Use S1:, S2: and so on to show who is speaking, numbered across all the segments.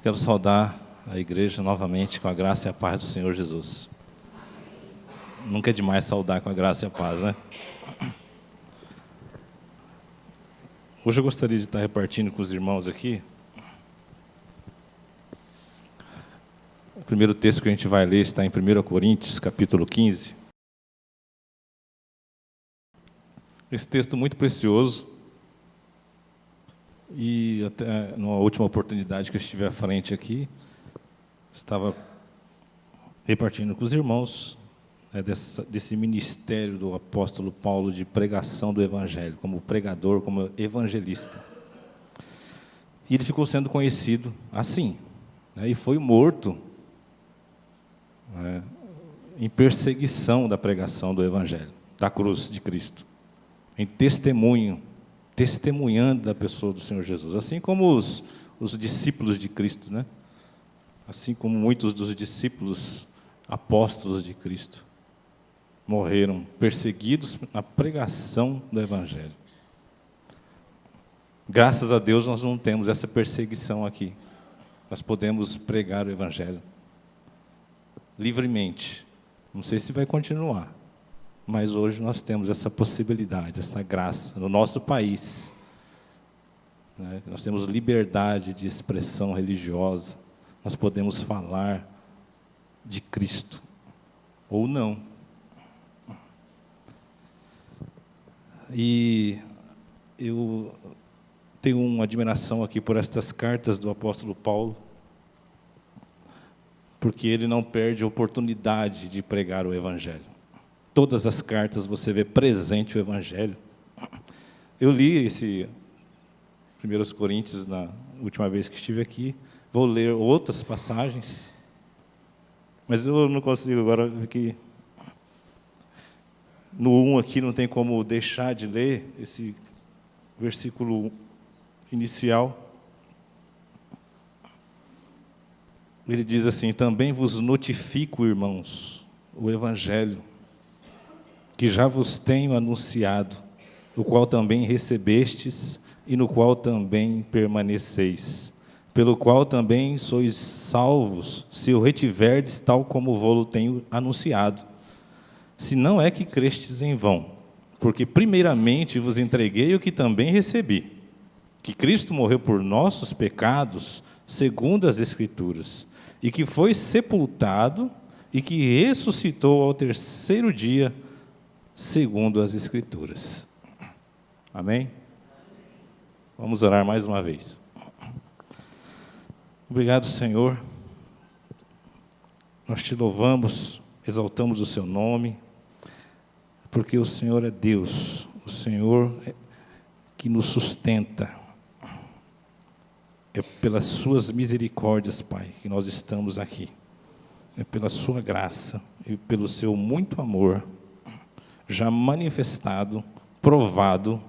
S1: Quero saudar a igreja novamente com a graça e a paz do Senhor Jesus. Nunca é demais saudar com a graça e a paz, né? Hoje eu gostaria de estar repartindo com os irmãos aqui. O primeiro texto que a gente vai ler está em 1 Coríntios, capítulo 15. Esse texto muito precioso. E até numa última oportunidade que eu estive à frente aqui, estava repartindo com os irmãos, né, desse ministério do apóstolo Paulo de pregação do Evangelho, como pregador, como evangelista. E ele ficou sendo conhecido assim, né, e foi morto, né, em perseguição da pregação do Evangelho, da cruz de Cristo, em testemunhando da pessoa do Senhor Jesus, assim como os discípulos de Cristo, né? Assim como muitos dos discípulos apóstolos de Cristo morreram perseguidos na pregação do Evangelho. Graças a Deus nós não temos essa perseguição aqui. Nós podemos pregar o Evangelho livremente. Não sei se vai continuar, mas hoje nós temos essa possibilidade, essa graça no nosso país, né? Nós temos liberdade de expressão religiosa, nós podemos falar de Cristo, ou não. E eu tenho uma admiração aqui por estas cartas do apóstolo Paulo, porque ele não perde a oportunidade de pregar o Evangelho. Todas as cartas você vê presente o Evangelho. Eu li esse 1 Coríntios na última vez que estive aqui. Vou ler outras passagens, mas eu não consigo agora, porque no 1 aqui não tem como deixar de ler esse versículo inicial. Ele diz assim: também vos notifico, irmãos, o Evangelho, que já vos tenho anunciado, o qual também recebestes e no qual também permaneceis, pelo qual também sois salvos, se o retiverdes tal como vou-lo tenho anunciado. Se não é que crestes em vão, porque primeiramente vos entreguei o que também recebi, que Cristo morreu por nossos pecados, segundo as Escrituras, e que foi sepultado e que ressuscitou ao terceiro dia, segundo as Escrituras. Amém? Vamos orar mais uma vez. Obrigado, Senhor. Nós te louvamos, exaltamos o seu nome, porque o Senhor é Deus, o Senhor que nos sustenta. É pelas suas misericórdias, Pai, que nós estamos aqui. É pela sua graça e pelo seu muito amor, já manifestado, provado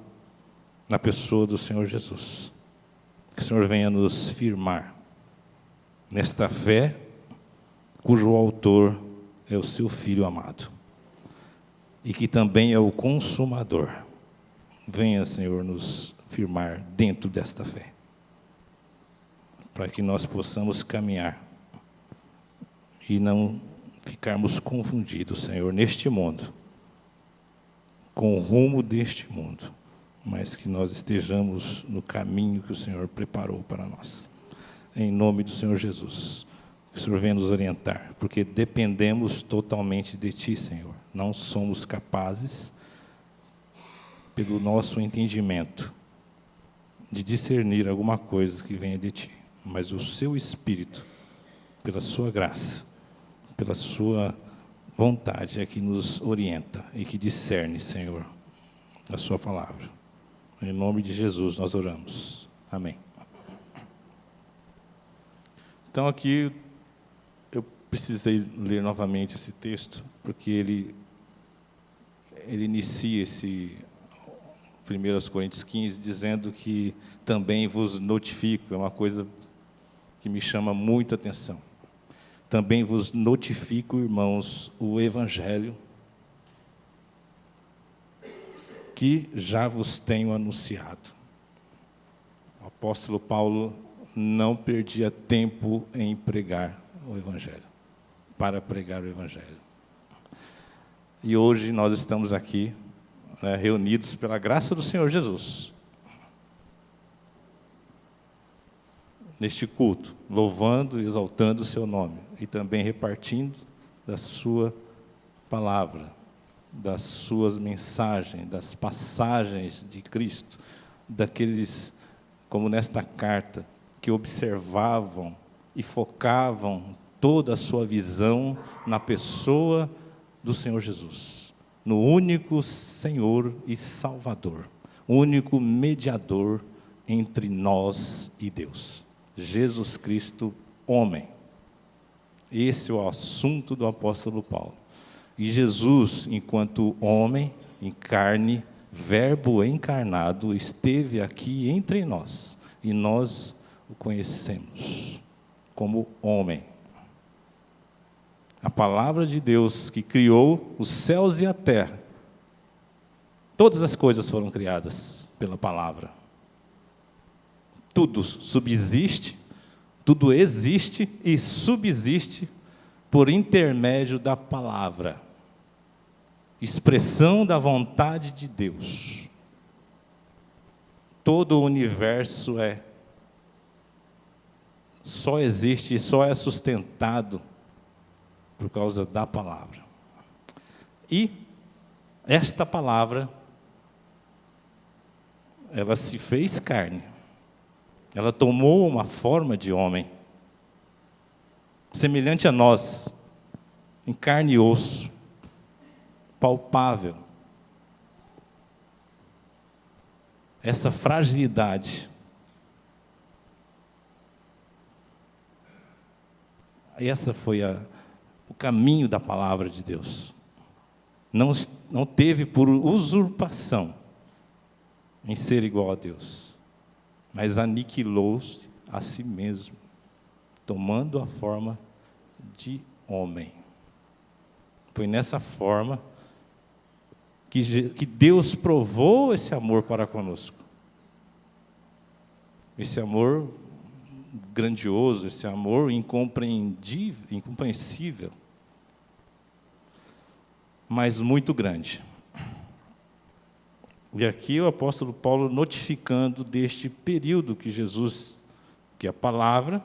S1: na pessoa do Senhor Jesus. Que o Senhor venha nos firmar nesta fé, cujo autor é o seu Filho amado, e que também é o consumador. Venha, Senhor, nos firmar dentro desta fé, para que nós possamos caminhar e não ficarmos confundidos, Senhor, neste mundo, com o rumo deste mundo, mas que nós estejamos no caminho que o Senhor preparou para nós. Em nome do Senhor Jesus, que o Senhor venha nos orientar, porque dependemos totalmente de Ti, Senhor. Não somos capazes, pelo nosso entendimento, de discernir alguma coisa que venha de Ti, mas o Seu Espírito, pela Sua graça, pela Sua vontade, é que nos orienta e que discerne, Senhor, a Sua palavra. Em nome de Jesus nós oramos. Amém. Então aqui eu precisei ler novamente esse texto, porque ele inicia esse 1 Coríntios 15, dizendo que também vos notifico, é uma coisa que me chama muita atenção. Também vos notifico, irmãos, o Evangelho, que já vos tenho anunciado. O apóstolo Paulo não perdia tempo em pregar o Evangelho, para pregar o Evangelho. E hoje nós estamos aqui, né, reunidos pela graça do Senhor Jesus, neste culto, louvando e exaltando o seu nome, e também repartindo da sua palavra, das suas mensagens, das passagens de Cristo, daqueles, como nesta carta, que observavam e focavam toda a sua visão na pessoa do Senhor Jesus, no único Senhor e Salvador, único mediador entre nós e Deus, Jesus Cristo, homem. Esse é o assunto do apóstolo Paulo. E Jesus, enquanto homem, em carne, verbo encarnado, esteve aqui entre nós, e nós o conhecemos como homem. A palavra de Deus que criou os céus e a terra, todas as coisas foram criadas pela palavra. Tudo subsiste, tudo existe e subsiste por intermédio da palavra, expressão da vontade de Deus. Todo o universo só existe e só é sustentado por causa da palavra. E esta palavra, ela se fez carne, ela tomou uma forma de homem, semelhante a nós, em carne e osso, palpável. Essa fragilidade, essa foi o caminho da palavra de Deus. Não teve por usurpação em ser igual a Deus, mas aniquilou-se a si mesmo, tomando a forma de homem. Foi nessa forma que Deus provou esse amor para conosco. Esse amor grandioso, esse amor incompreensível, mas muito grande. E aqui o apóstolo Paulo notificando deste período que Jesus, que a palavra,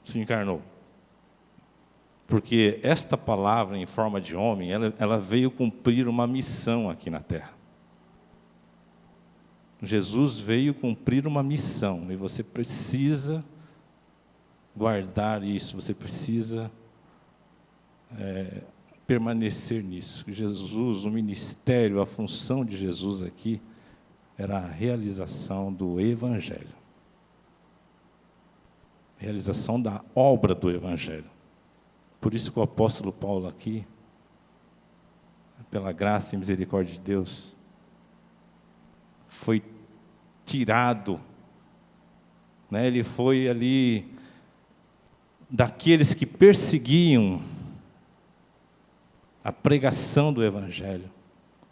S1: se encarnou. Porque esta palavra, em forma de homem, ela veio cumprir uma missão aqui na terra. Jesus veio cumprir uma missão, e você precisa guardar isso, você precisa permanecer nisso. Jesus, o ministério, a função de Jesus aqui, era a realização do Evangelho. Realização da obra do Evangelho. Por isso que o apóstolo Paulo aqui, pela graça e misericórdia de Deus, foi tirado, né? Ele foi ali daqueles que perseguiam a pregação do Evangelho,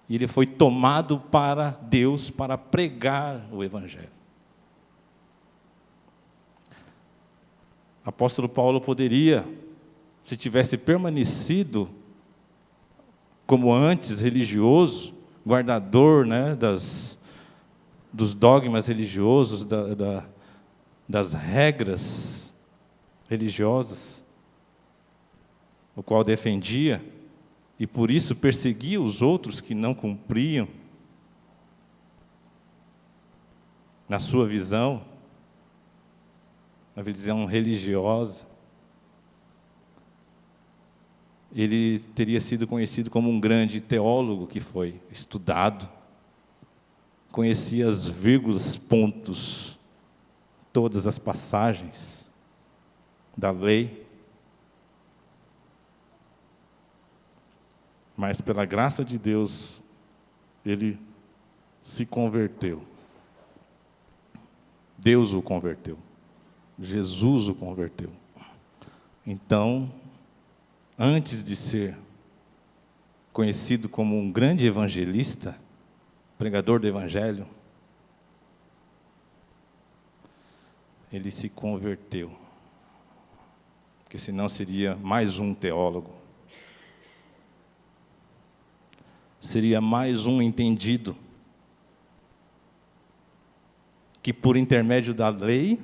S1: e ele foi tomado para Deus para pregar o Evangelho. O apóstolo Paulo poderia, se tivesse permanecido como antes, religioso, guardador, né, dos dogmas religiosos, das regras religiosas, o qual defendia, e por isso perseguia os outros que não cumpriam, na sua visão, na visão religiosa. Ele teria sido conhecido como um grande teólogo que foi estudado, conhecia as vírgulas, pontos, todas as passagens da lei, mas pela graça de Deus, ele se converteu. Deus o converteu. Jesus o converteu. Então, antes de ser conhecido como um grande evangelista, pregador do Evangelho, ele se converteu. Porque senão seria mais um teólogo. Seria mais um entendido que por intermédio da lei,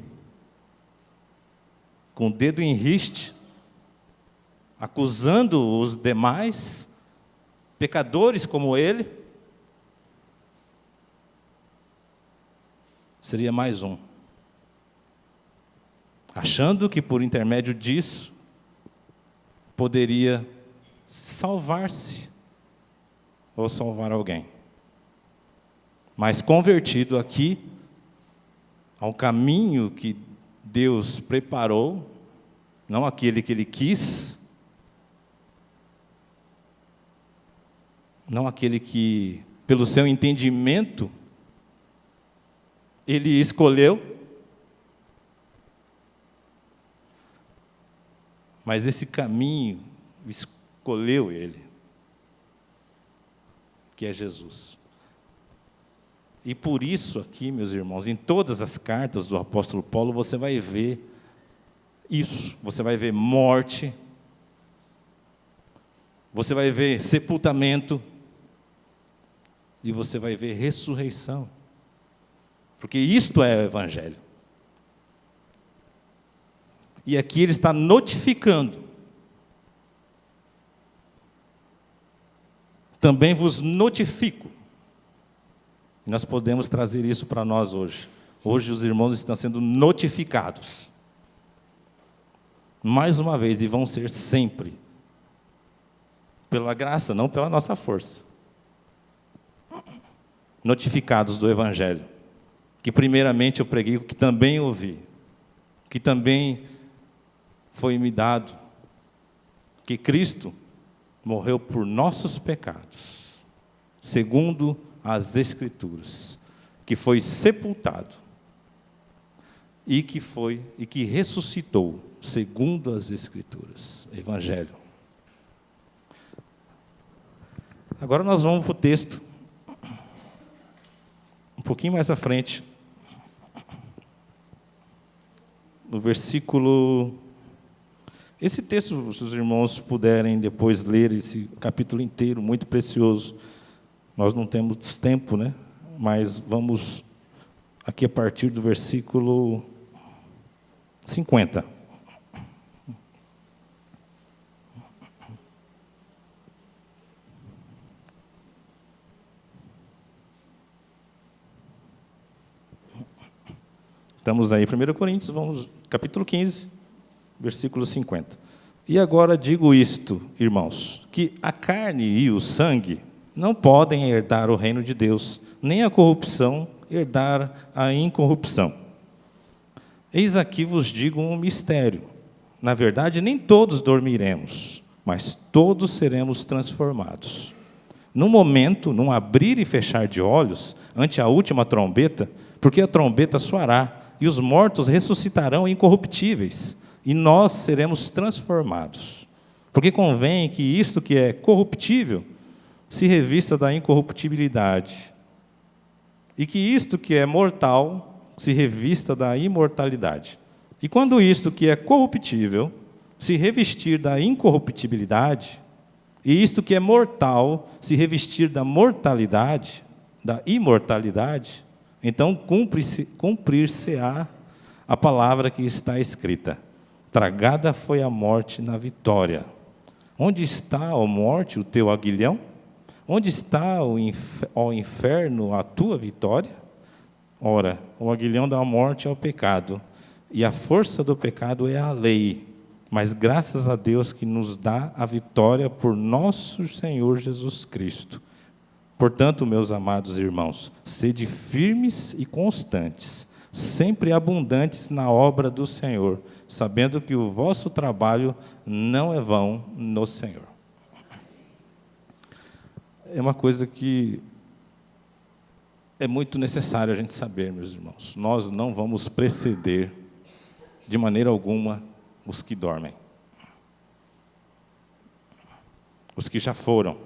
S1: com o dedo em riste, acusando os demais, pecadores como ele, seria mais um. Achando que por intermédio disso, poderia salvar-se, ou salvar alguém. Mas convertido aqui, ao caminho que Deus preparou, não aquele que Ele quis, não aquele que, pelo seu entendimento, Ele escolheu, mas esse caminho escolheu Ele, que é Jesus. E por isso aqui, meus irmãos, em todas as cartas do apóstolo Paulo, você vai ver isso. Você vai ver morte, você vai ver sepultamento, e você vai ver ressurreição. Porque isto é o Evangelho. E aqui ele está notificando. Também vos notifico. E nós podemos trazer isso para nós hoje. Hoje os irmãos estão sendo notificados. Mais uma vez, e vão ser sempre. Pela graça, não pela nossa força. Notificados do Evangelho. Que primeiramente eu preguei, que também ouvi. Que também foi me dado. Que Cristo morreu por nossos pecados. Segundo as Escrituras, que foi sepultado e que ressuscitou, segundo as Escrituras. Evangelho. Agora nós vamos para o texto, um pouquinho mais à frente, no versículo. Esse texto, se os irmãos puderem depois ler esse capítulo inteiro, muito precioso. Nós não temos tempo, né? Mas vamos aqui a partir do versículo 50. Estamos aí, 1 Coríntios, vamos, capítulo 15, versículo 50. E agora digo isto, irmãos, que a carne e o sangue não podem herdar o reino de Deus, nem a corrupção herdar a incorrupção. Eis aqui vos digo um mistério. Na verdade, nem todos dormiremos, mas todos seremos transformados. Num momento, num abrir e fechar de olhos, ante a última trombeta, porque a trombeta soará, e os mortos ressuscitarão incorruptíveis, e nós seremos transformados. Porque convém que isto que é corruptível se revista da incorruptibilidade, e que isto que é mortal se revista da imortalidade. E quando isto que é corruptível se revestir da incorruptibilidade, e isto que é mortal se revestir da mortalidade, da imortalidade, então cumprir-se-á a palavra que está escrita: tragada foi a morte na vitória. Onde está, ó morte, o teu aguilhão? Onde está, ó inferno, a tua vitória? Ora, o aguilhão da morte é o pecado, e a força do pecado é a lei. Mas graças a Deus que nos dá a vitória por nosso Senhor Jesus Cristo. Portanto, meus amados irmãos, sede firmes e constantes, sempre abundantes na obra do Senhor, sabendo que o vosso trabalho não é vão no Senhor. É uma coisa que é muito necessário a gente saber, meus irmãos. Nós não vamos preceder, de maneira alguma, os que dormem. Os que já foram.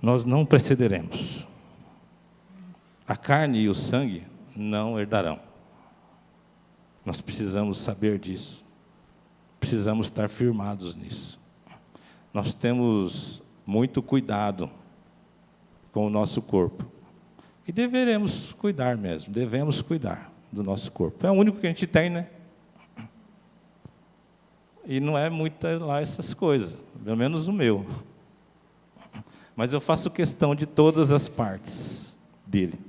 S1: Nós não precederemos. A carne e o sangue não herdarão. Nós precisamos saber disso. Precisamos estar firmados nisso. Nós temos muito cuidado com o nosso corpo. E deveremos cuidar mesmo, devemos cuidar do nosso corpo. É o único que a gente tem, né? E não é muito lá essas coisas, pelo menos o meu. Mas eu faço questão de todas as partes dele.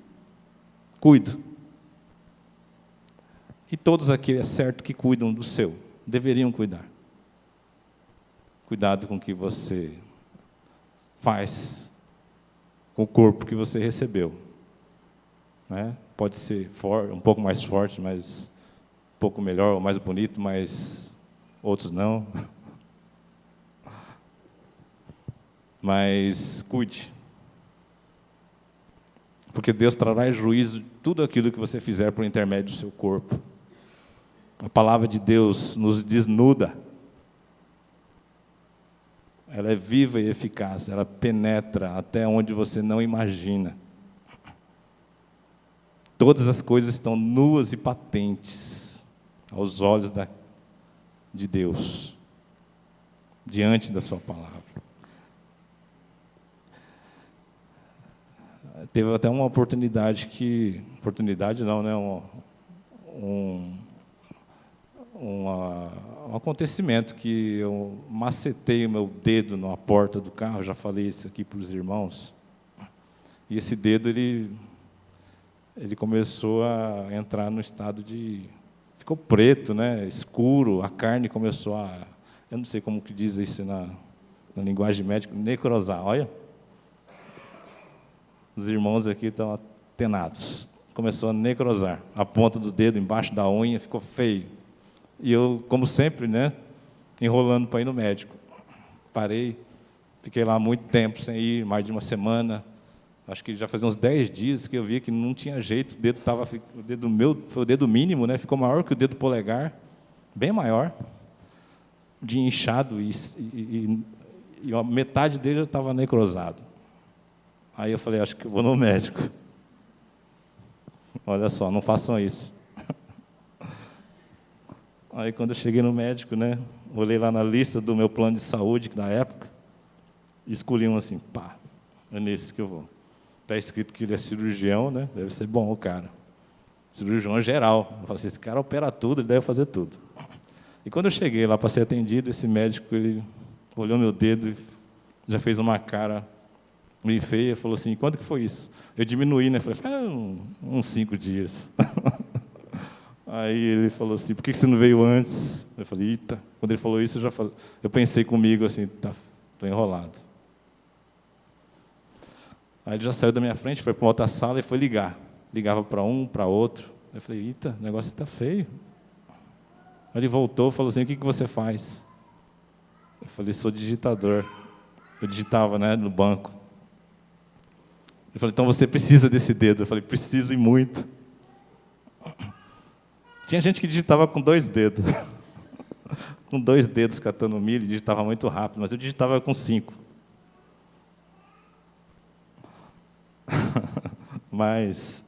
S1: Cuido. E todos aqui é certo que cuidam do seu, deveriam cuidar. Cuidado com o que você faz com o corpo que você recebeu. Né? Pode ser um pouco mais forte, mas um pouco melhor ou mais bonito, mas outros não. Mas cuide. Porque Deus trará em juízo tudo aquilo que você fizer por intermédio do seu corpo. A palavra de Deus nos desnuda. Ela é viva e eficaz, ela penetra até onde você não imagina. Todas as coisas estão nuas e patentes aos olhos de Deus, diante da sua palavra. Teve até uma oportunidade não, né? Um acontecimento que eu macetei o meu dedo na porta do carro, já falei isso aqui para os irmãos, e esse dedo, ele começou a entrar no estado ficou preto, né, escuro, a carne começou eu não sei como que diz isso na linguagem médica, necrosar, olha, os irmãos aqui estão atenados, começou a necrosar, a ponta do dedo embaixo da unha, ficou feio, e eu, como sempre, né, enrolando para ir no médico, parei, fiquei lá muito tempo sem ir, mais de uma semana, acho que já fazia uns 10 dias que eu via que não tinha jeito, o dedo meu foi o dedo mínimo, né? Ficou maior que o dedo polegar, bem maior, de inchado, e a metade dele já estava necrosado. Aí eu falei, acho que eu vou no médico. Olha só, não façam isso. Aí quando eu cheguei no médico, né? Olhei lá na lista do meu plano de saúde, na época, e escolhi um assim, pá, é nesse que eu vou. Está escrito que ele é cirurgião, né? Deve ser bom o cara. Cirurgião geral. Eu falei assim, esse cara opera tudo, ele deve fazer tudo. E quando eu cheguei lá para ser atendido, esse médico, ele olhou meu dedo e já fez uma cara meio feia e falou assim, quando que foi isso? Eu diminuí, né? Falei, uns 5 dias. Aí ele falou assim, por que você não veio antes? Eu falei, eita. Quando ele falou isso, eu pensei comigo assim, estou enrolado. Aí ele já saiu da minha frente, foi para uma outra sala e foi ligar. Ligava para um, para outro. Eu falei, eita, o negócio está feio. Aí ele voltou e falou assim, o que você faz? Eu falei, sou digitador. Eu digitava, né, no banco. Ele falou, então você precisa desse dedo. Eu falei, preciso e muito. Tinha gente que digitava com 2 dedos. Com 2 dedos catando milho, digitava muito rápido, mas eu digitava com 5. Mas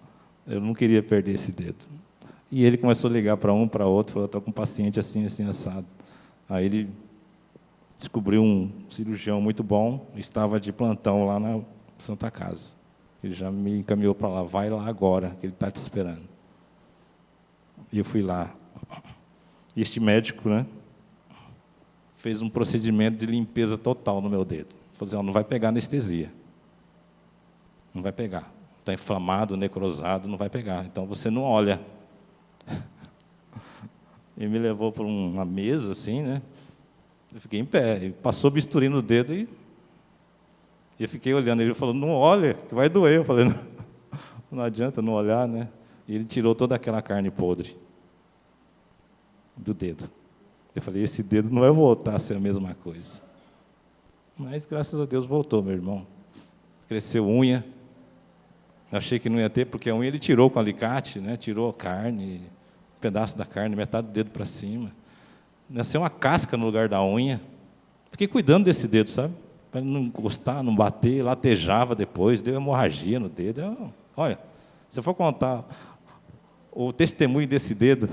S1: eu não queria perder esse dedo. E ele começou a ligar para um, para outro, falou, estou com um paciente assim, assim, assado. Aí ele descobriu um cirurgião muito bom, estava de plantão lá na Santa Casa. Ele já me encaminhou para lá, vai lá agora, que ele está te esperando. E eu fui lá. E este médico, né, fez um procedimento de limpeza total no meu dedo. Falou assim, não vai pegar anestesia. Não vai pegar. Está inflamado, necrosado, não vai pegar. Então, você não olha. Ele me levou para uma mesa, assim, né? Eu fiquei em pé. Ele passou bisturi no dedo e eu fiquei olhando. Ele falou, não olha, que vai doer. Eu falei, não adianta não olhar, né? E ele tirou toda aquela carne podre do dedo. Eu falei, esse dedo não vai voltar a ser a mesma coisa. Mas, graças a Deus, voltou, meu irmão. Cresceu unha. Eu achei que não ia ter, porque a unha ele tirou com alicate, né? Tirou a carne, um pedaço da carne, metade do dedo para cima. Nasceu uma casca no lugar da unha. Fiquei cuidando desse dedo, sabe? Para não encostar, não bater, latejava depois, deu hemorragia no dedo. Olha, se eu for contar o testemunho desse dedo.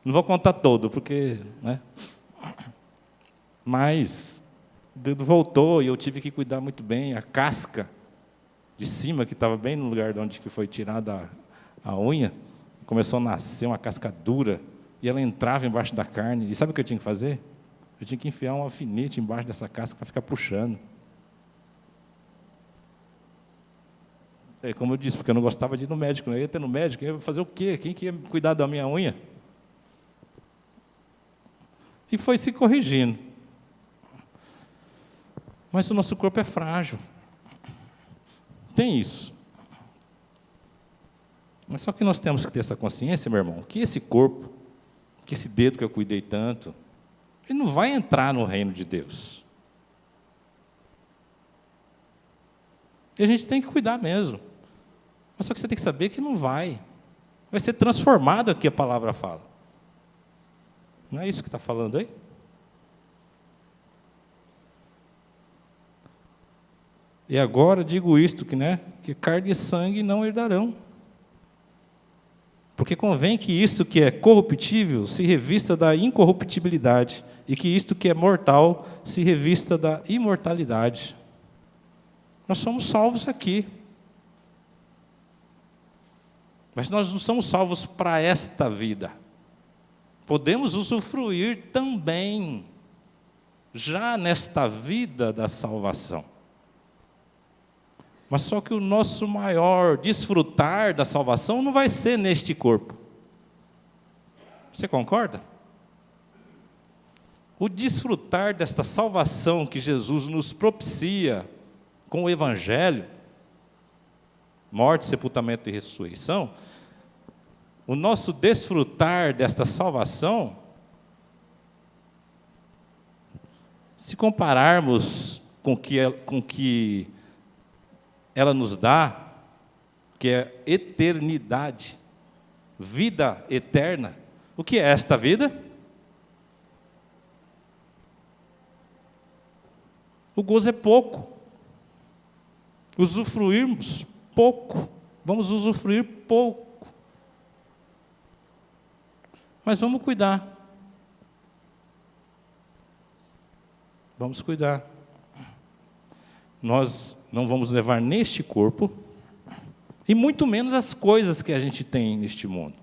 S1: Não vou contar todo, porque, né? Mas o dedo voltou e eu tive que cuidar muito bem. A casca de cima, que estava bem no lugar de onde que foi tirada a unha, começou a nascer uma casca dura, e ela entrava embaixo da carne. E sabe o que eu tinha que fazer? Eu tinha que enfiar um alfinete embaixo dessa casca para ficar puxando. É como eu disse, porque eu não gostava de ir no médico. Eu ia ter no médico, eu ia fazer o quê? Quem que ia cuidar da minha unha? E foi se corrigindo. Mas o nosso corpo é frágil. Tem isso. Mas só que nós temos que ter essa consciência, meu irmão, que esse corpo, que esse dedo que eu cuidei tanto, ele não vai entrar no reino de Deus. E a gente tem que cuidar mesmo. Mas só que você tem que saber que não vai. Vai ser transformado aqui, a palavra fala. Não é isso que está falando aí? E agora digo isto, que carne e sangue não herdarão. Porque convém que isto que é corruptível se revista da incorruptibilidade, e que isto que é mortal se revista da imortalidade. Nós somos salvos aqui. Mas nós não somos salvos para esta vida. Podemos usufruir também, já nesta vida da salvação. Mas só que o nosso maior desfrutar da salvação não vai ser neste corpo. Você concorda? O desfrutar desta salvação que Jesus nos propicia com o Evangelho, morte, sepultamento e ressurreição, o nosso desfrutar desta salvação, se compararmos com o que ela nos dá, que é eternidade, vida eterna. O que é esta vida? O gozo é pouco. Usufruirmos pouco. Vamos usufruir pouco. Mas vamos cuidar. Vamos cuidar. Nós não vamos levar neste corpo, e muito menos as coisas que a gente tem neste mundo.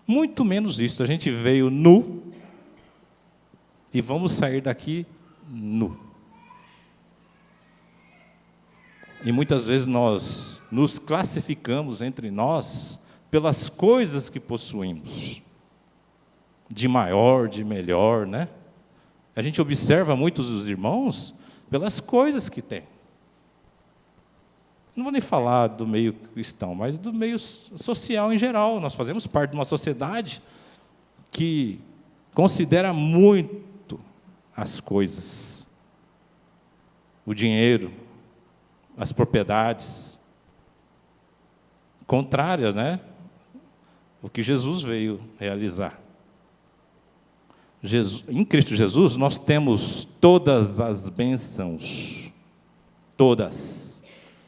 S1: Muito menos isso. A gente veio nu, e vamos sair daqui nu. E muitas vezes nós nos classificamos entre nós pelas coisas que possuímos. De maior, de melhor, né? A gente observa muitos dos irmãos pelas coisas que têm. Não vou nem falar do meio cristão, mas do meio social em geral. Nós fazemos parte de uma sociedade que considera muito as coisas. O dinheiro, as propriedades. Contrárias, né? O que Jesus veio realizar. Em Cristo Jesus, nós temos todas as bênçãos. Todas.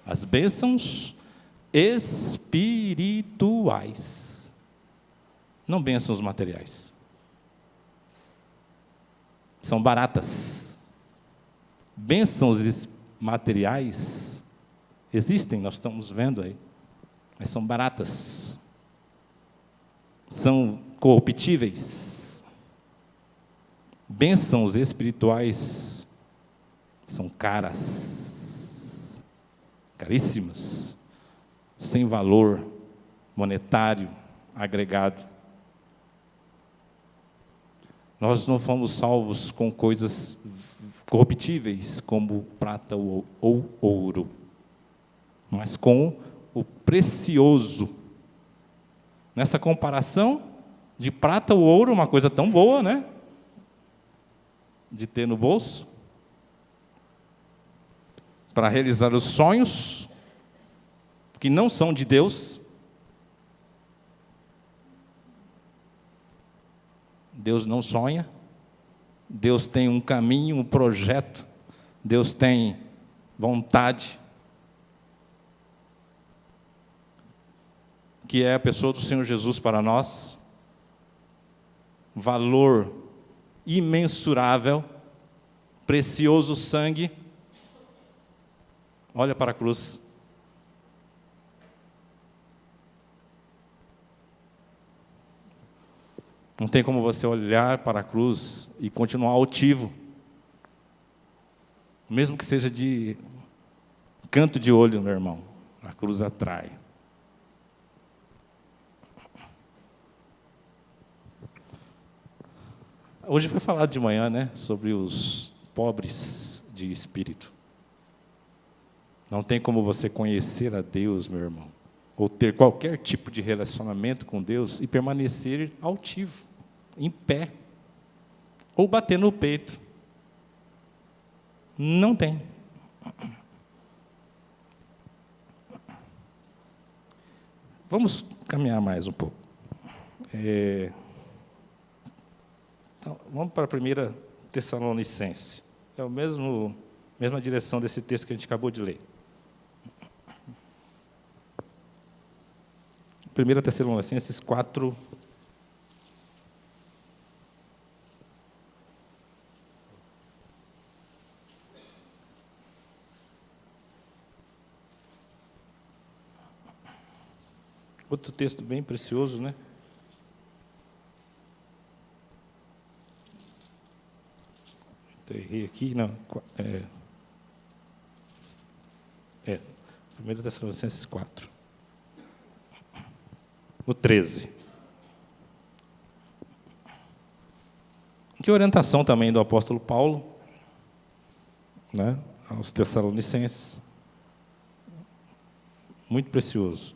S1: As bênçãos espirituais. Não bênçãos materiais. São baratas. Bênçãos materiais existem, nós estamos vendo aí. Mas são baratas. São corruptíveis. Bênçãos espirituais são caras, caríssimas, sem valor monetário agregado. Nós não fomos salvos com coisas corruptíveis, como prata ou ouro, mas com o precioso. Nessa comparação de prata ou ouro, uma coisa tão boa, né? De ter no bolso, para realizar os sonhos, que não são de Deus. Deus não sonha, Deus tem um caminho, um projeto, Deus tem vontade. que é a pessoa do Senhor Jesus para nós, valor imensurável, precioso sangue. Olha para a cruz. Não tem como você olhar para a cruz e continuar altivo, mesmo que seja de canto de olho, meu irmão. A cruz atrai. Hoje foi falado de manhã, né, sobre os pobres de espírito. Não tem como você conhecer a Deus, meu irmão, ou ter qualquer tipo de relacionamento com Deus e permanecer altivo, em pé, ou bater no peito. Não tem. Vamos caminhar mais um pouco. Então, vamos para a 1 Tessalonicenses. É a mesma direção desse texto que a gente acabou de ler. 1 Tessalonicenses 4. Outro texto bem precioso, né? Errei aqui, não. 1 Tessalonicenses 4. No 13. Que orientação também do apóstolo Paulo, né, aos Tessalonicenses. Muito precioso.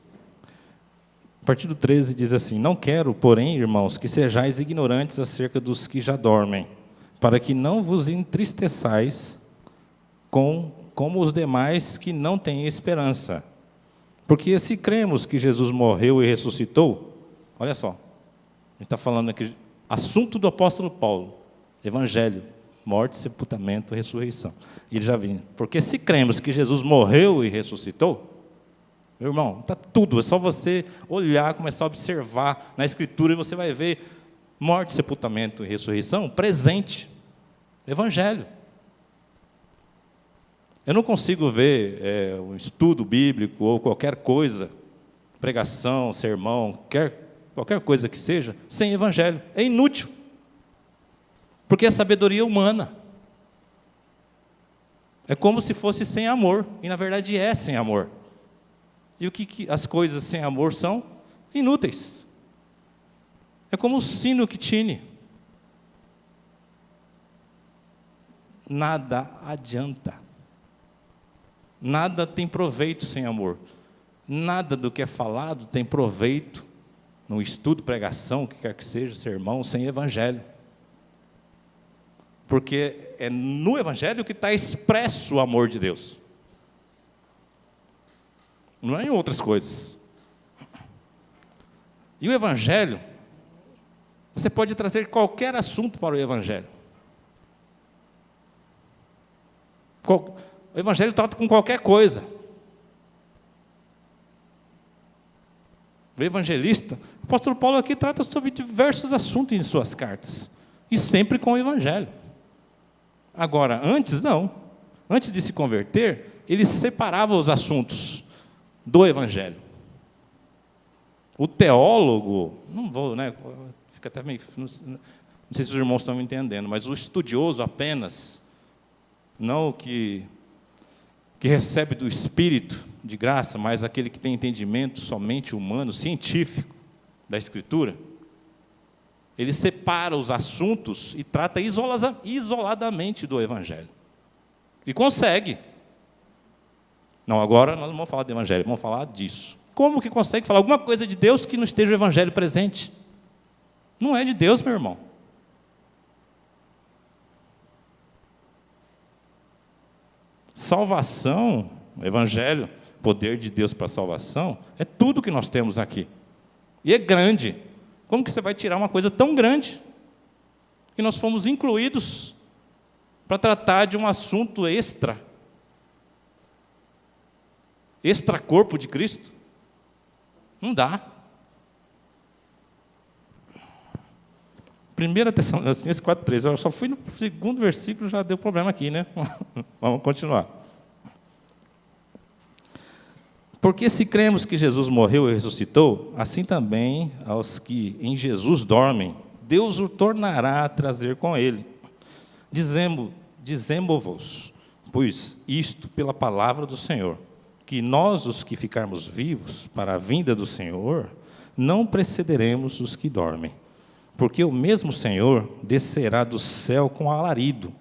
S1: A partir do 13 diz assim: não quero, porém, irmãos, que sejais ignorantes acerca dos que já dormem, para que não vos entristeçais como os demais que não têm esperança. Porque se cremos que Jesus morreu e ressuscitou, olha só, a gente está falando aqui, assunto do apóstolo Paulo, evangelho, morte, sepultamento, ressurreição. E ele já vinha, porque se cremos que Jesus morreu e ressuscitou, meu irmão, está tudo, é só você olhar, começar a observar na Escritura e você vai ver morte, sepultamento e ressurreição presente, evangelho. Eu não consigo ver um estudo bíblico ou qualquer coisa, pregação, sermão, qualquer coisa que seja, sem evangelho. É inútil, porque é sabedoria humana. É como se fosse sem amor, e na verdade é sem amor. E o que as coisas sem amor são? Inúteis. É como o sino que tine. Nada adianta. Nada tem proveito sem amor. Nada do que é falado tem proveito no estudo, pregação, o que quer que seja, sermão, sem evangelho. Porque é no evangelho que está expresso o amor de Deus. Não é em outras coisas. E o evangelho, você pode trazer qualquer assunto para o evangelho. O evangelho trata com qualquer coisa. O evangelista, o apóstolo Paulo aqui trata sobre diversos assuntos em suas cartas. E sempre com o evangelho. Agora, antes não. Antes de se converter, ele separava os assuntos do evangelho. O teólogo, não vou, né? Fica até meio, não sei se os irmãos estão me entendendo, mas o estudioso apenas, não o que recebe do Espírito de graça, mas aquele que tem entendimento somente humano, científico da Escritura, ele separa os assuntos e trata isoladamente do evangelho. E consegue. Não, agora nós não vamos falar de evangelho, vamos falar disso. Como que consegue falar alguma coisa de Deus que não esteja o evangelho presente? Não é de Deus, meu irmão. Salvação, evangelho, poder de Deus para a salvação, é tudo que nós temos aqui. E é grande. Como que você vai tirar uma coisa tão grande? Que nós fomos incluídos para tratar de um assunto extra corpo de Cristo? Não dá. 1 Tessalonicenses 4,13. Eu só fui no segundo versículo, já deu problema aqui, né? Vamos continuar. Porque se cremos que Jesus morreu e ressuscitou, assim também aos que em Jesus dormem, Deus o tornará a trazer com ele. Dizemo-vos, pois isto pela palavra do Senhor, que nós, os que ficarmos vivos para a vinda do Senhor, não precederemos os que dormem. Porque o mesmo Senhor descerá do céu com alarido,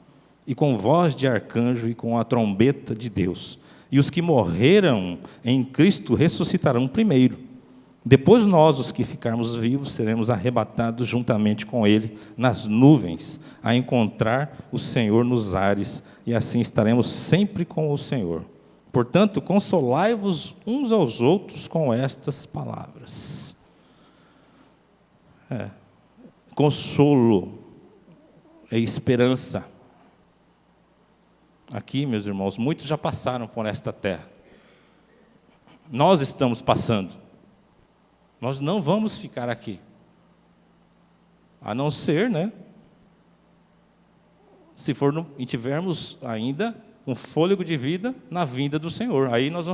S1: e com voz de arcanjo e com a trombeta de Deus. E os que morreram em Cristo ressuscitarão primeiro. Depois nós, os que ficarmos vivos, seremos arrebatados juntamente com Ele nas nuvens, a encontrar o Senhor nos ares, e assim estaremos sempre com o Senhor. Portanto, consolai-vos uns aos outros com estas palavras. Consolo é esperança. Aqui, meus irmãos, muitos já passaram por esta terra. Nós estamos passando. Nós não vamos ficar aqui. A não ser, se e tivermos ainda um fôlego de vida na vinda do Senhor. Aí nós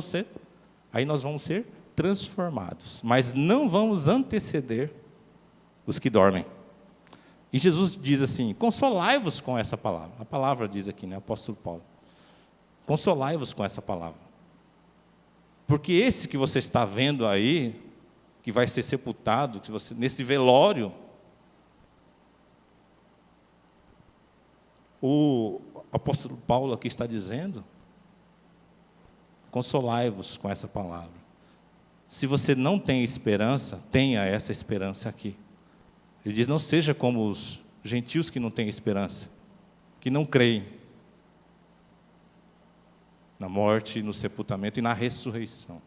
S1: vamos ser transformados. Mas não vamos anteceder os que dormem. E Jesus diz assim: consolai-vos com essa palavra. A palavra diz aqui, apóstolo Paulo. Consolai-vos com essa palavra. Porque esse que você está vendo aí, que vai ser sepultado, nesse velório, o apóstolo Paulo aqui está dizendo: consolai-vos com essa palavra. Se você não tem esperança, tenha essa esperança aqui. Ele diz: não seja como os gentios que não têm esperança, que não creem na morte, no sepultamento e na ressurreição.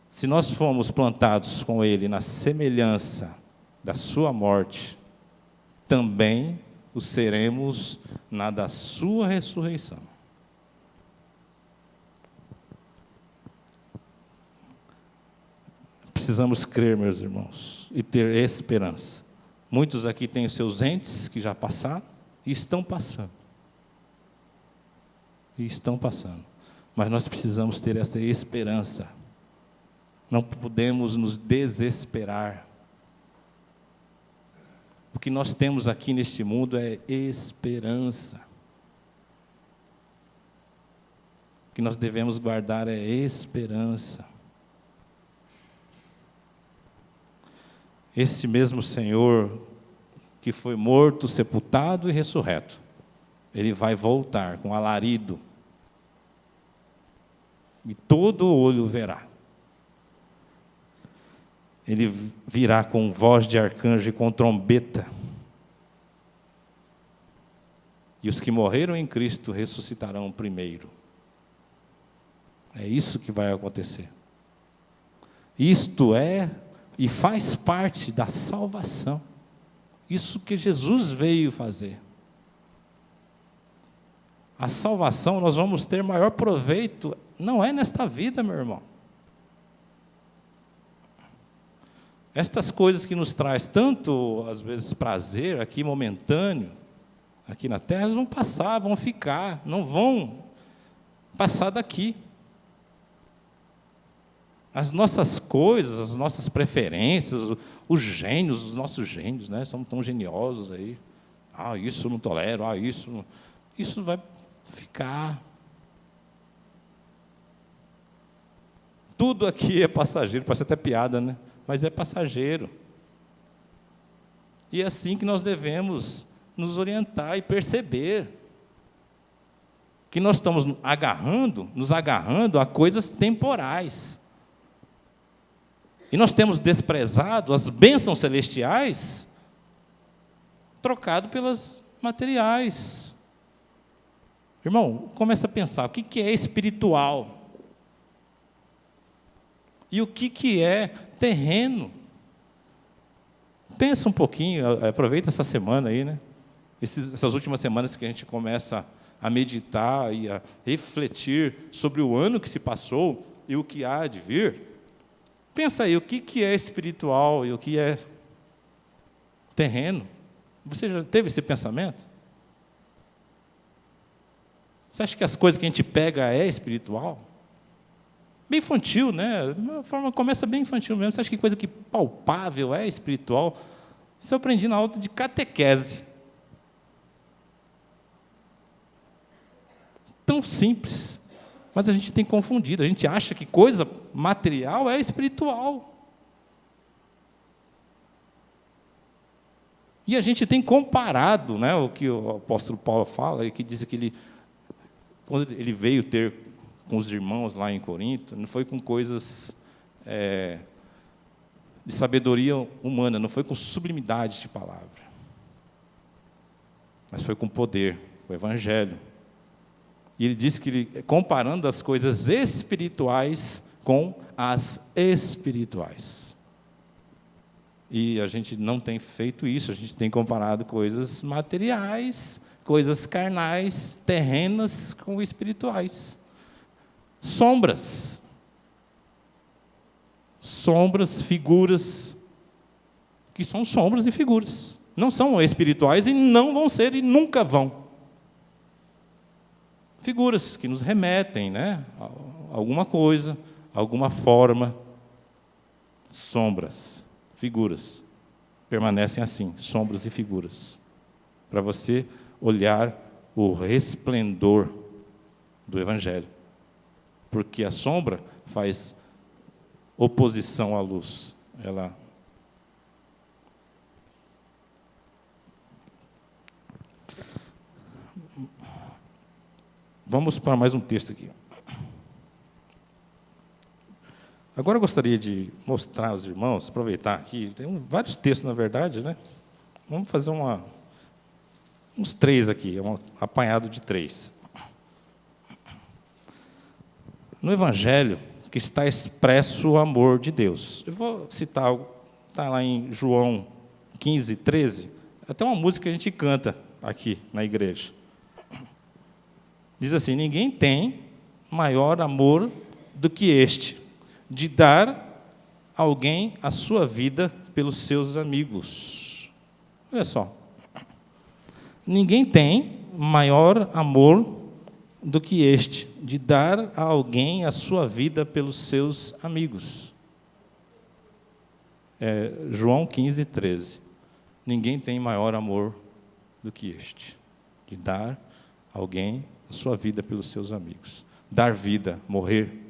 S1: Se nós formos plantados com Ele na semelhança da sua morte, também o seremos na da sua ressurreição. Precisamos crer, meus irmãos, e ter esperança. Muitos aqui têm os seus entes que já passaram e estão passando. Mas nós precisamos ter essa esperança. Não podemos nos desesperar. O que nós temos aqui neste mundo é esperança. O que nós devemos guardar é esperança. Esse mesmo Senhor que foi morto, sepultado e ressurreto, Ele vai voltar com alarido, e todo olho verá. Ele virá com voz de arcanjo e com trombeta, e os que morreram em Cristo ressuscitarão primeiro. É isso que vai acontecer. Isto é e faz parte da salvação. Isso que Jesus veio fazer. A salvação, nós vamos ter maior proveito, não é nesta vida, meu irmão. Estas coisas que nos traz tanto, às vezes, prazer aqui momentâneo, aqui na terra, elas vão passar, vão ficar, não vão passar daqui. As nossas coisas, as nossas preferências, os gênios, os nossos gênios, somos tão geniosos aí. Isso eu não tolero, isso vai ficar. Tudo aqui é passageiro, parece até piada, mas é passageiro. E é assim que nós devemos nos orientar e perceber que nós estamos nos agarrando a coisas temporais. E nós temos desprezado as bênçãos celestiais, trocado pelas materiais. Irmão, começa a pensar, o que é espiritual? E o que é terreno? Pensa um pouquinho, aproveita essa semana aí, essas últimas semanas que a gente começa a meditar e a refletir sobre o ano que se passou e o que há de vir. Pensa aí, o que é espiritual e o que é terreno. Você já teve esse pensamento? Você acha que as coisas que a gente pega é espiritual? Bem infantil, né? De uma forma, começa bem infantil mesmo. Você acha que coisa que palpável é espiritual? Isso eu aprendi na aula de catequese. Tão simples. Mas a gente tem confundido. A gente acha que coisa material é espiritual. E a gente tem comparado, né, o que o apóstolo Paulo fala, que diz que quando ele veio ter com os irmãos lá em Corinto, não foi com coisas de sabedoria humana, não foi com sublimidade de palavra, mas foi com poder, com o Evangelho. E ele disse que comparando as coisas espirituais com as espirituais. E a gente não tem feito isso, a gente tem comparado coisas materiais, coisas carnais, terrenas com espirituais. Sombras, figuras, que são sombras e figuras. Não são espirituais e não vão ser e nunca vão. Figuras que nos remetem, né, a alguma coisa, a alguma forma. Sombras, figuras, permanecem assim, sombras e figuras, para você olhar o resplendor do Evangelho, porque a sombra faz oposição à luz, Vamos para mais um texto aqui. Agora eu gostaria de mostrar aos irmãos, aproveitar aqui, tem vários textos, na verdade, né? Vamos fazer uns 3 aqui, um apanhado de 3. No Evangelho, que está expresso o amor de Deus. Eu vou citar, está lá em João 15, 13, até uma música que a gente canta aqui na igreja. Diz assim: ninguém tem maior amor do que este, de dar a alguém a sua vida pelos seus amigos. Olha só. Ninguém tem maior amor do que este, de dar a alguém a sua vida pelos seus amigos. João 15, 13. Ninguém tem maior amor do que este, de dar a alguém a sua vida pelos seus amigos. Dar vida, morrer,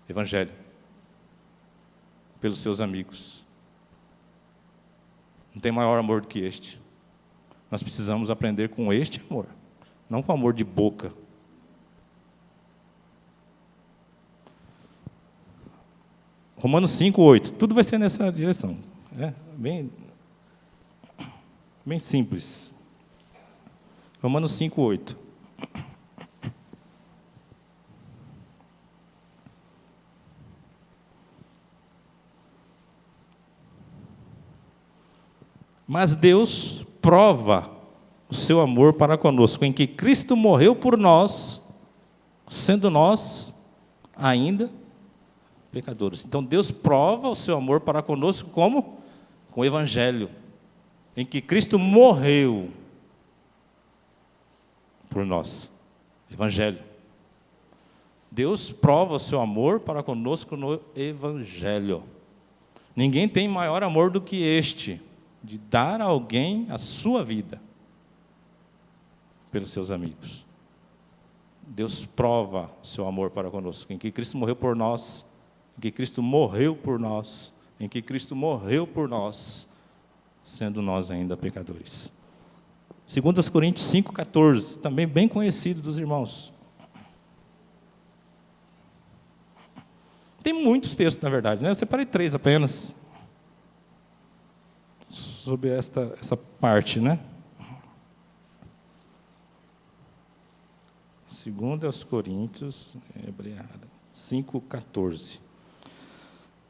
S1: Evangelho, pelos seus amigos. Não tem maior amor do que este. Nós precisamos aprender com este amor, não com amor de boca. Romanos 5, 8. Tudo vai ser nessa direção. Bem simples. Romanos 5, 8. Mas Deus prova o seu amor para conosco, em que Cristo morreu por nós, sendo nós ainda pecadores. Então Deus prova o seu amor para conosco como? Com o Evangelho, em que Cristo morreu por nós. Evangelho. Deus prova o seu amor para conosco no Evangelho. Ninguém tem maior amor do que este, de dar a alguém a sua vida pelos seus amigos. Deus prova o seu amor para conosco, em que Cristo morreu por nós, em que Cristo morreu por nós, em que Cristo morreu por nós, sendo nós ainda pecadores. 2 Coríntios 5, 14, também bem conhecido dos irmãos. Tem muitos textos, na verdade, né? Eu separei 3 apenas sobre essa parte, né? 2 Coríntios 5, 14.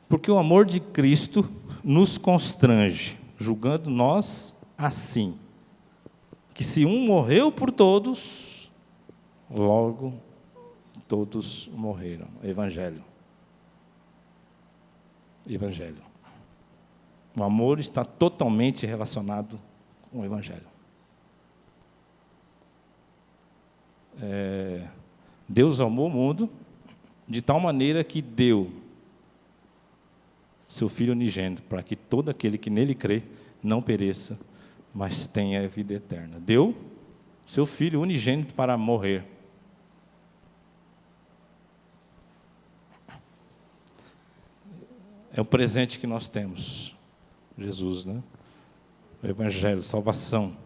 S1: Porque o amor de Cristo nos constrange, julgando nós assim, que se um morreu por todos, logo todos morreram. Evangelho. O amor está totalmente relacionado com o Evangelho. Deus amou o mundo de tal maneira que deu seu Filho unigênito, para que todo aquele que nele crê não pereça, mas tenha a vida eterna. Deu seu Filho unigênito para morrer. É o presente que nós temos, Jesus, né? O Evangelho, salvação.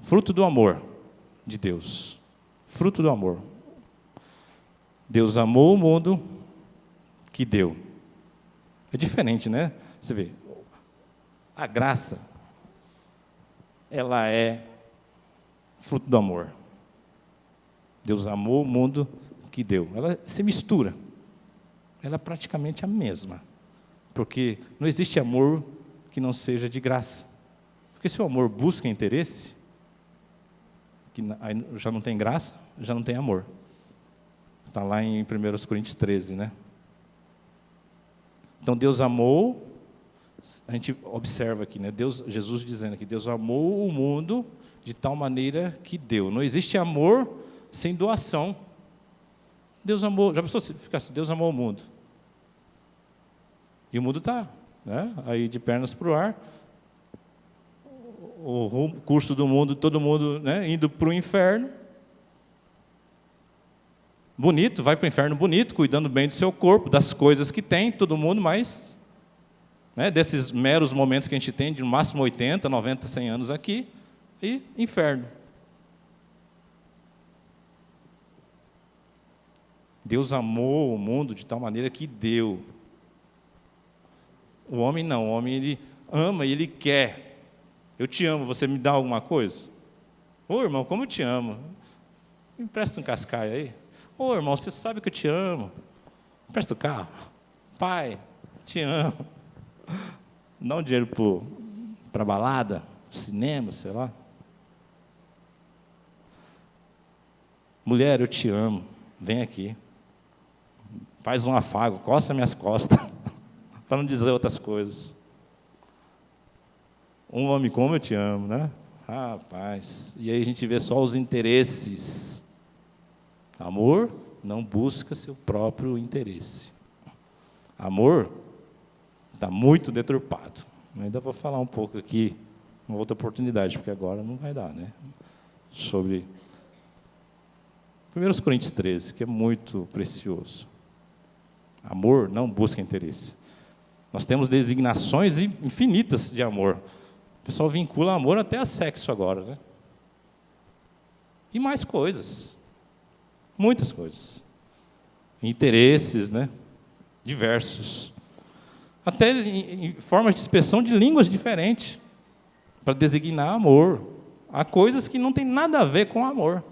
S1: Fruto do amor de Deus. Fruto do amor. Deus amou o mundo que deu. É diferente, né? Você vê, a graça, ela é fruto do amor. Deus amou o mundo que deu. Ela se mistura. Ela é praticamente a mesma. Porque não existe amor que não seja de graça. Porque se o amor busca interesse, que aí já não tem graça, já não tem amor. Está lá em 1 Coríntios 13, né? Então Deus amou, a gente observa aqui, né? Jesus dizendo aqui, Deus amou o mundo de tal maneira que deu. Não existe amor sem doação. Deus amou, já pensou se ficasse, Deus amou o mundo? E o mundo está, né, aí de pernas para o ar, o curso do mundo, todo mundo, né, indo para o inferno. Bonito, vai para o inferno bonito, cuidando bem do seu corpo, das coisas que tem, todo mundo, mas né, desses meros momentos que a gente tem, de no máximo 80, 90, 100 anos aqui, e inferno. Deus amou o mundo de tal maneira que deu. O homem não, o homem ele ama e ele quer. Eu te amo, você me dá alguma coisa? Ô irmão, como eu te amo? Me empresta um cascaio aí. Ô irmão, você sabe que eu te amo. Me empresta o carro. Pai, te amo. Dá um dinheiro para balada, cinema, sei lá. Mulher, eu te amo. Vem aqui. Faz um afago, coça minhas costas. Para não dizer outras coisas. Um homem como eu te amo, né? Rapaz, e aí a gente vê só os interesses. Amor não busca seu próprio interesse. Amor está muito deturpado. Ainda vou falar um pouco aqui, uma outra oportunidade, porque agora não vai dar, né? Sobre 1 Coríntios 13, que é muito precioso. Amor não busca interesse. Nós temos designações infinitas de amor. O pessoal vincula amor até a sexo agora, né? E mais coisas. Muitas coisas. Interesses, né? Diversos. Até em formas de expressão de línguas diferentes. Para designar amor. Há coisas que não tem nada a ver com amor.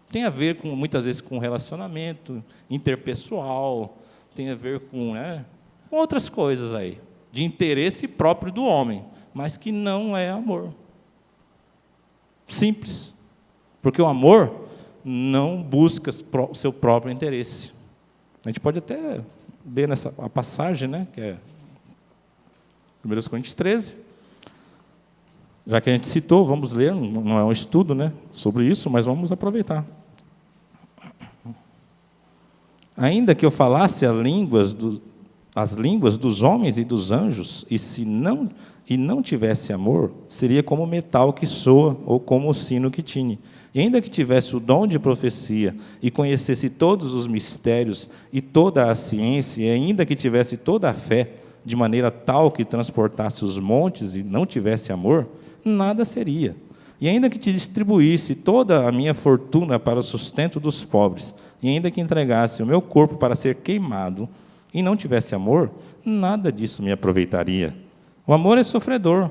S1: Tem a ver, muitas vezes, com relacionamento interpessoal. Tem a ver com, né, com outras coisas aí. De interesse próprio do homem. Mas que não é amor. Simples. Porque o amor não busca o seu próprio interesse. A gente pode até ler a passagem, né, que é 1 Coríntios 13. Já que a gente citou, vamos ler, não é um estudo, né, sobre isso, mas vamos aproveitar. Ainda que eu falasse as línguas dos homens e dos anjos, e não tivesse amor, seria como metal que soa, ou como o sino que tine. E ainda que tivesse o dom de profecia, e conhecesse todos os mistérios, e toda a ciência, e ainda que tivesse toda a fé, de maneira tal que transportasse os montes, e não tivesse amor, nada seria. E ainda que te distribuísse toda a minha fortuna para o sustento dos pobres, e ainda que entregasse o meu corpo para ser queimado, e não tivesse amor, nada disso me aproveitaria. O amor é sofredor,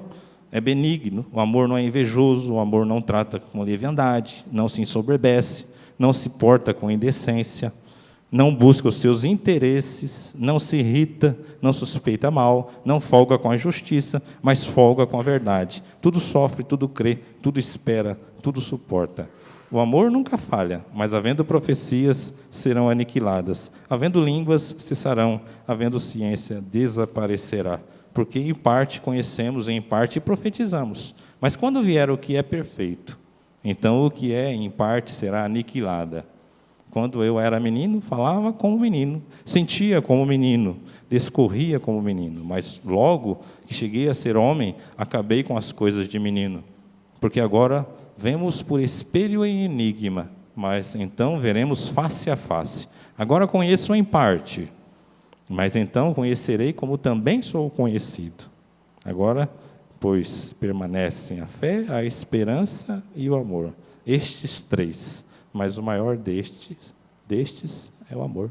S1: é benigno, o amor não é invejoso, o amor não trata com leviandade, não se ensoberbece, não se porta com indecência, não busca os seus interesses, não se irrita, não suspeita mal, não folga com a injustiça, mas folga com a verdade. Tudo sofre, tudo crê, tudo espera, tudo suporta. O amor nunca falha, mas havendo profecias, serão aniquiladas. Havendo línguas, cessarão. Havendo ciência, desaparecerá. Porque em parte conhecemos, em parte profetizamos. Mas quando vier o que é perfeito, então o que é em parte será aniquilada. Quando eu era menino, falava como menino, sentia como menino, discorria como menino. Mas logo que cheguei a ser homem, acabei com as coisas de menino. Porque agora vemos por espelho em enigma, mas então veremos face a face. Agora conheço em parte, mas então conhecerei como também sou conhecido. Agora, pois, permanecem a fé, a esperança e o amor. Estes três, mas o maior destes é o amor.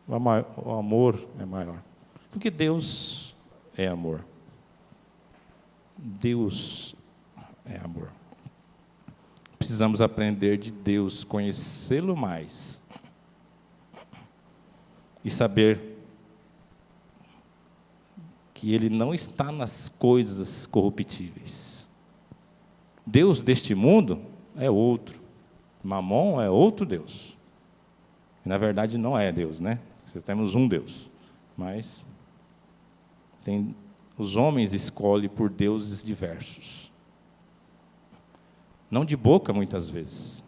S1: O amor é maior. Porque Deus é amor. Deus é amor. Precisamos aprender de Deus, conhecê-lo mais e saber que Ele não está nas coisas corruptíveis. Deus deste mundo é outro. Mamon é outro Deus. E, na verdade, não é Deus, né? Nós temos um Deus, mas os homens escolhem por deuses diversos. Não de boca, muitas vezes.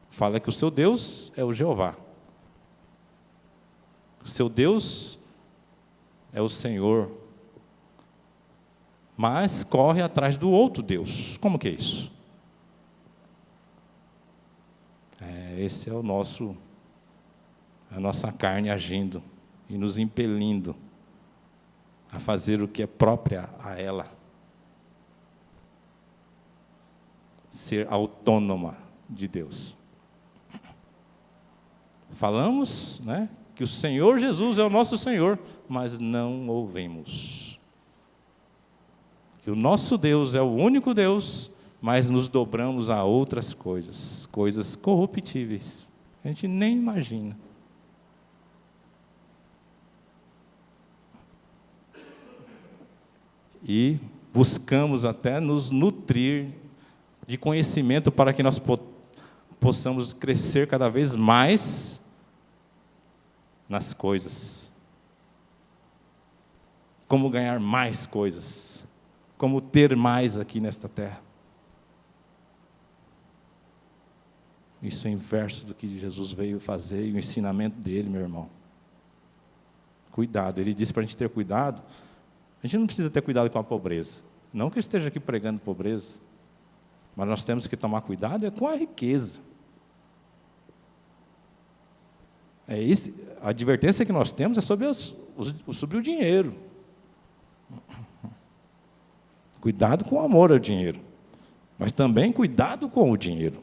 S1: Fala que o seu Deus é o Jeová. O seu Deus é o Senhor. Mas corre atrás do outro Deus. Como que é isso? Esse é a nossa carne agindo e nos impelindo a fazer o que é própria a ela. Ser autônoma de Deus. Falamos, né, que o Senhor Jesus é o nosso Senhor, mas não ouvimos. Que o nosso Deus é o único Deus, mas nos dobramos a outras coisas, coisas corruptíveis. A gente nem imagina. E buscamos até nos nutrir de conhecimento para que nós possamos crescer cada vez mais nas coisas. Como ganhar mais coisas. Como ter mais aqui nesta terra. Isso é o inverso do que Jesus veio fazer e o ensinamento dele, meu irmão. Cuidado, ele disse para a gente ter cuidado. A gente não precisa ter cuidado com a pobreza. Não que eu esteja aqui pregando pobreza. Mas nós temos que tomar cuidado com a riqueza. A advertência que nós temos é sobre o dinheiro. Cuidado com o amor ao dinheiro. Mas também cuidado com o dinheiro.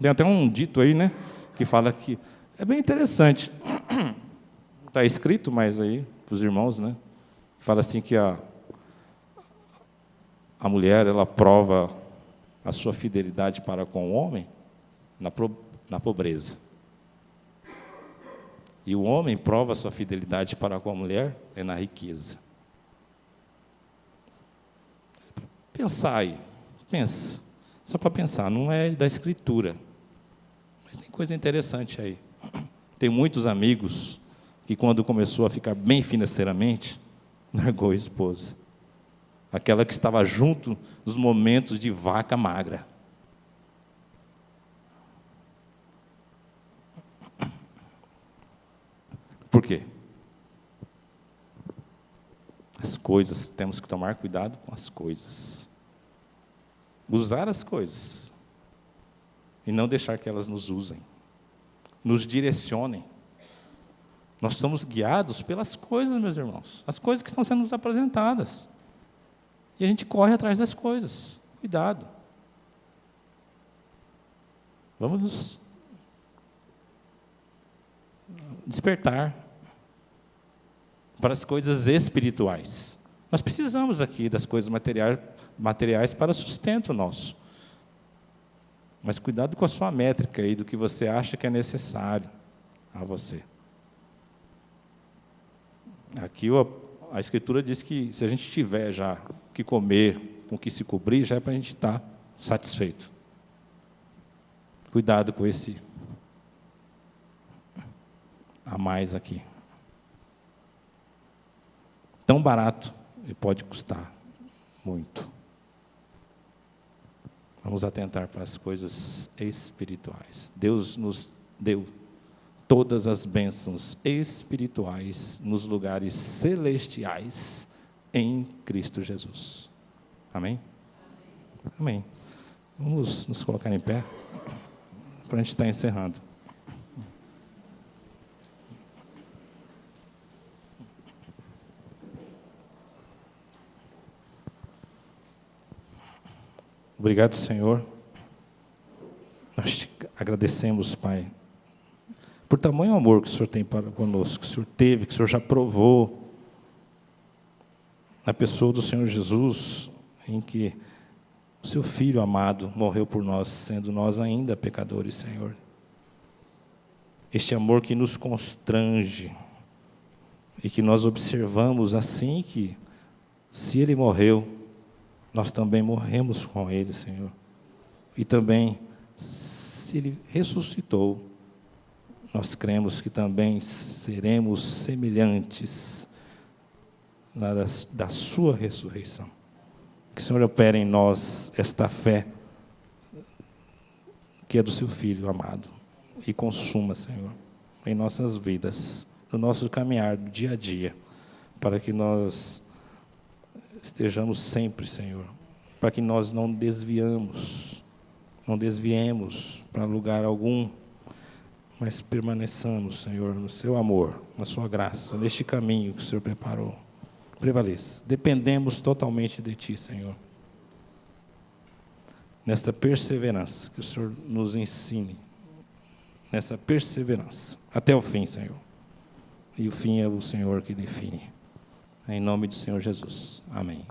S1: Tem até um dito aí, né? Que fala que... É bem interessante. Está escrito, mas aí, para os irmãos, né? Fala assim que a mulher, ela prova a sua fidelidade para com o homem na pobreza. E o homem prova a sua fidelidade para com a mulher na riqueza. Pensar aí, pensa. Só para pensar, não é da Escritura. Mas tem coisa interessante aí. Tem muitos amigos que, quando começou a ficar bem financeiramente, largou a esposa. Aquela que estava junto nos momentos de vaca magra. Por quê? As coisas, temos que tomar cuidado com as coisas. Usar as coisas. E não deixar que elas nos usem. Nos direcionem. Nós somos guiados pelas coisas, meus irmãos. As coisas que estão sendo nos apresentadas. E a gente corre atrás das coisas. Cuidado. Vamos nos despertar para as coisas espirituais. Nós precisamos aqui das coisas materiais para sustento nosso. Mas cuidado com a sua métrica aí, do que você acha que é necessário a você. Aqui a Escritura diz que se a gente tiver já o que comer, com o que se cobrir, já é para a gente estar satisfeito. Cuidado com esse a mais aqui. Tão barato e pode custar muito. Vamos atentar para as coisas espirituais. Deus nos deu todas as bênçãos espirituais nos lugares celestiais em Cristo Jesus. Amém? Amém. Vamos nos colocar em pé para a gente estar encerrando. Obrigado, Senhor. Nós te agradecemos, Pai, por tamanho amor que o Senhor tem para conosco, que o Senhor teve, que o Senhor já provou na pessoa do Senhor Jesus, em que o seu Filho amado morreu por nós, sendo nós ainda pecadores, Senhor. Este amor que nos constrange e que nós observamos assim que, se Ele morreu, nós também morremos com Ele, Senhor. E também, se Ele ressuscitou, nós cremos que também seremos semelhantes da sua ressurreição. Que o Senhor opere em nós esta fé que é do seu Filho amado e consuma, Senhor, em nossas vidas, no nosso caminhar do dia a dia, para que nós estejamos sempre, Senhor, para que nós não desviemos para lugar algum, mas permaneçamos, Senhor, no seu amor, na sua graça, neste caminho que o Senhor preparou. Prevaleça. Dependemos totalmente de Ti, Senhor. Nesta perseverança, que o Senhor nos ensine, nessa perseverança, até o fim, Senhor. E o fim é o Senhor que define. Em nome do Senhor Jesus. Amém.